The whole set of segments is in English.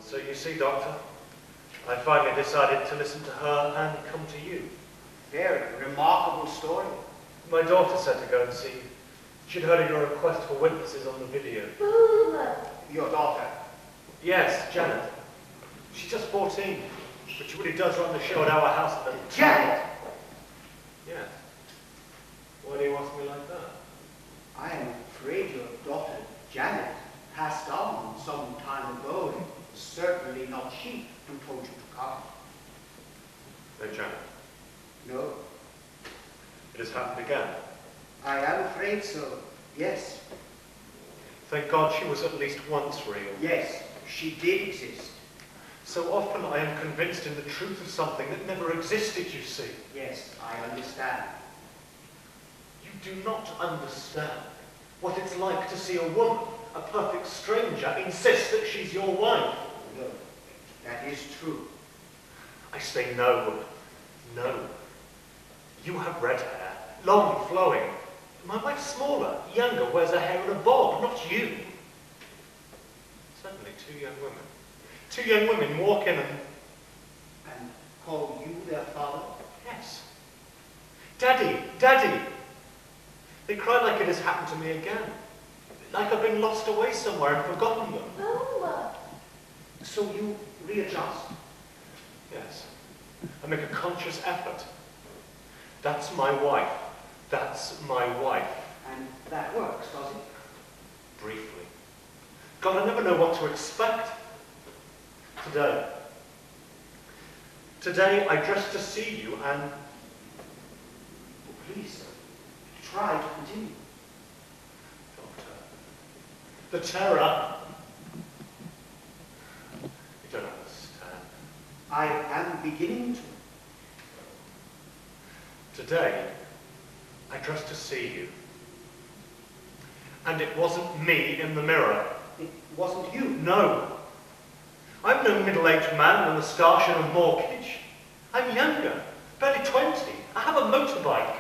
So you see, Doctor, I finally decided to listen to her and come to you. Very remarkable story. My daughter said to go and see you. She'd heard of your request for witnesses on the video. Your daughter? Yes, Janet. She's just 14, but she really does run the show at our house at the time. Janet? Yes. Why do you ask me like that? I am afraid your daughter, Janet, passed on some time ago. Certainly not she who told you to come. No, Janet. No. It has happened again. I am afraid so, yes. Thank God she was at least once real. Yes, she did exist. So often I am convinced in the truth of something that never existed, you see. Yes, I understand. You do not understand what it's like to see a woman, a perfect stranger, insist that she's your wife. No, that is true. I say no. No. You have red hair, long, flowing. My wife's smaller, younger, wears her hair in a bob, not you. Certainly two young women. Two young women walk in And call you their father? Yes. Daddy, Daddy! They cry like it has happened to me again. Like I've been lost away somewhere and forgotten them. Oh. So you readjust? Yes. I make a conscious effort. That's my wife. That's my wife. And that works, does it? Briefly. God, I never know what to expect. Today. Today I dressed to see you and... Oh, please, try to continue. Doctor. The terror. You don't understand. I am beginning to. Today, I dressed to see you. And it wasn't me in the mirror. It wasn't you? No. I'm no middle-aged man with a moustache and a mortgage. I'm younger, barely 20. I have a motorbike.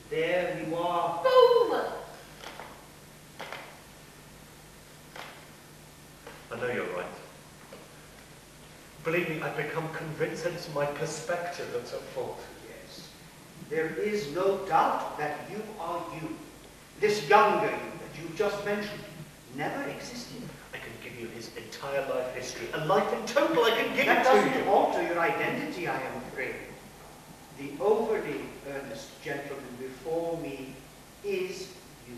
There you are. Boom! I know you're right. Believe me, I've become convinced that it's my perspective that's at fault. Yes. There is no doubt that you are you. This younger you that you just mentioned never existed. I can give you his entire life history, a life in total. I can give That it doesn't to you. alter your identity, I am afraid. The overly earnest gentleman before me is you.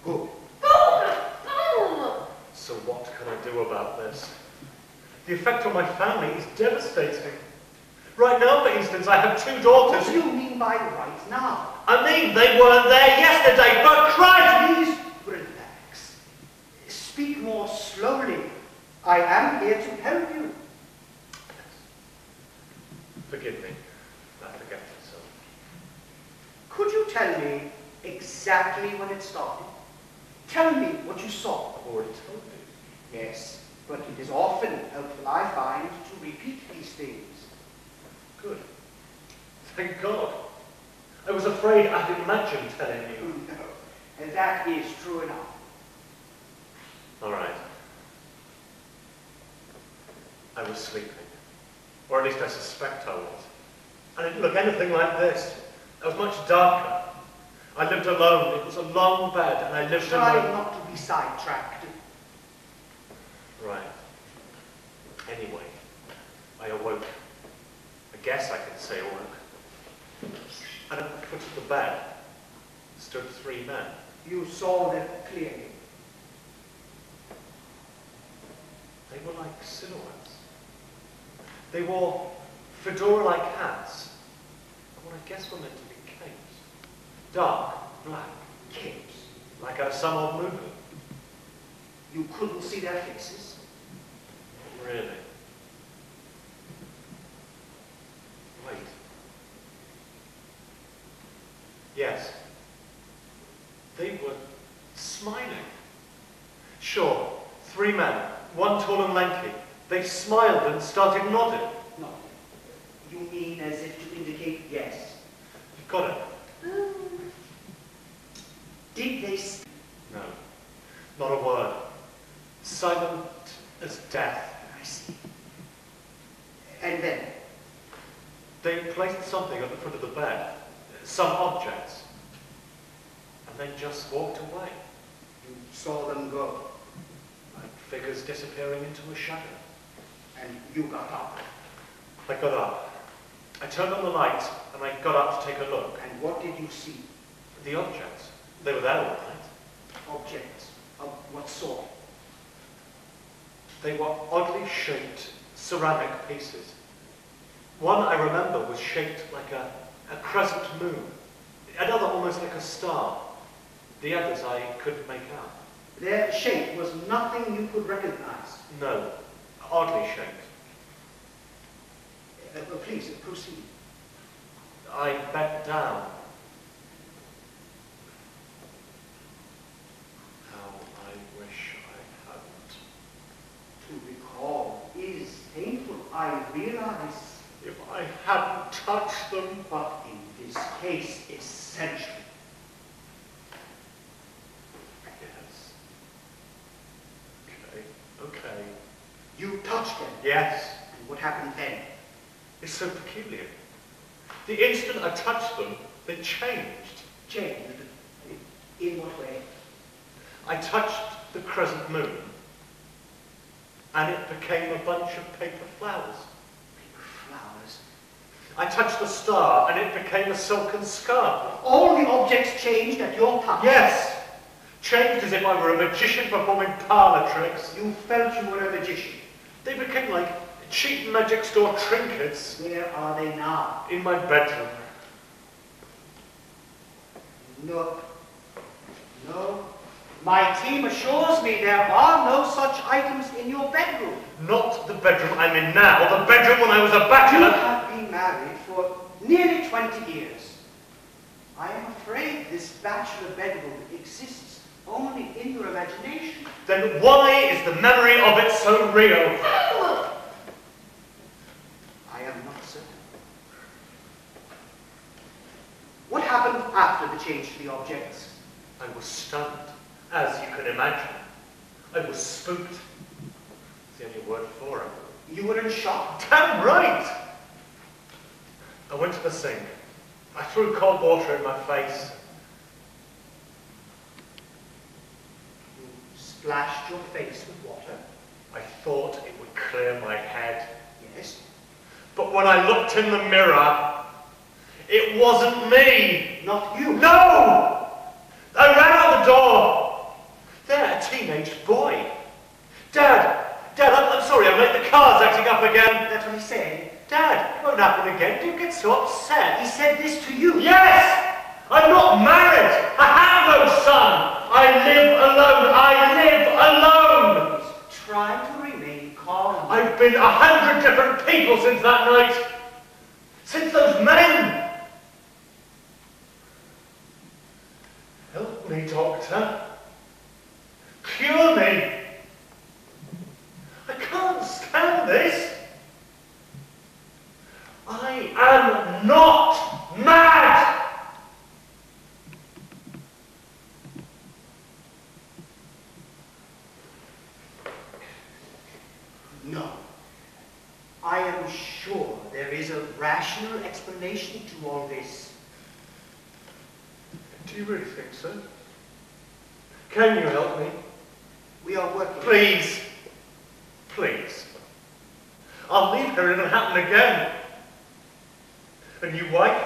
Good. Boom! So what can I do about this? The effect on my family is devastating. Right now, for instance, I have two What daughters. do you mean by right now? I mean, they weren't there yesterday, but Christ! Please relax. Speak more slowly. I am here to help you. Forgive me. I forget myself. Could you tell me exactly when it started? Tell me what you saw. I've already told you. Yes, but it is often helpful, I find, to repeat these things. Good. Thank God. I was afraid I'd imagined telling you. No, and that is true enough. All right. I was sleeping. Or at least I suspect I was. And it didn't look anything like this. It was much darker. I lived alone. It was a long bed, and I lived Try alone. not to be sidetracked. Right. Anyway, I awoke. I guess I can say awoke. And at the foot of the bed stood three men. You saw them clearly. They were like silhouettes. They wore fedora-like hats, and what I guess were meant to be capes. Dark, black capes, like out of some old movie. You couldn't see their faces. really. Wait. Yes. They were smiling. Sure, 3 men, one tall and lanky. They smiled and started nodding. No. You mean as if to indicate yes? You've got it. Did they speak? No, not a word. Silent as death. I see. And then? They placed something at the foot of the bed, some objects, and then just walked away. You saw them go, Like figures disappearing into a shadow. and you got up. I got up. I turned on the light, and I got up to take a look. And what did you see? The objects, they were there all right. Objects of what sort? They were oddly shaped ceramic pieces. One I remember was shaped like a crescent moon. Another almost like a star. The others I couldn't make out. Their shape was nothing you could recognize. No, oddly shaped. Please, proceed. I bent down. How I wish I hadn't. To recall is painful, I realize. If I hadn't touched them. But in this case, essential. Yes. Okay. You touched them. Yes. And what happened then? It's so peculiar. The instant I touched them, they changed. Changed. In what way? I touched the crescent moon, and it became a bunch of paper flowers. Paper flowers. I touched the star, and it became a silken scarf. All the objects changed at your touch. Yes! Changed as if I were a magician performing parlor tricks. You felt you were a magician. They became like cheap magic store trinkets. Where are they now? In my bedroom. No. No. My team assures me there are no such items in your bedroom. Not the bedroom I'm in now, the bedroom when I was a You bachelor. have been married for nearly 20 years. I am afraid this bachelor bedroom exists only in your imagination. Then why is the memory of it so real? I am not certain. What happened after the change to the objects? I was stunned, as you can imagine. I was spooked. It's the only word for it. You were in shock. Damn right! I went to the sink. I threw cold water in my face. You splashed your face with water. I thought it would clear my head. Yes. But when I looked in the mirror, it wasn't me! Not you. No! I ran out the door. There, a teenage boy. Dad, I'm sorry, I'm late. The car's acting up again. That's what he's saying. Dad, it won't happen again. Do you get so upset? He said this to you. Yes! I'm not married. I have no son. I live alone. I live alone. He's trying to remain calm. I've been 100 different people since that night. Since those men. Help me, doctor. Cure me. I can't stand this. I am not mad. No. I am sure there is a rational explanation to all this. Do you really think so? Can you help me? We are working. Please. Please. I'll leave her and it'll happen again. A new wife,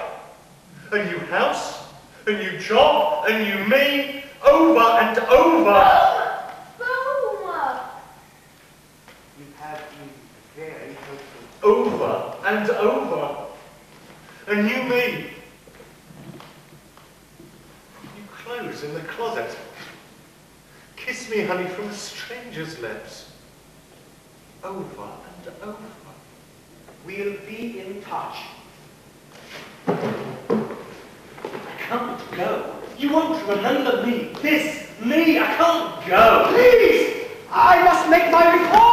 a new house, a new job, a new me, over and over. You have been very helpful. Over and over. A new me. New clothes in the closet. Kiss me, honey, from a stranger's lips. over and over. We'll be in touch. I can't go. You won't remember me. Me, I can't go. Please! I must make my report!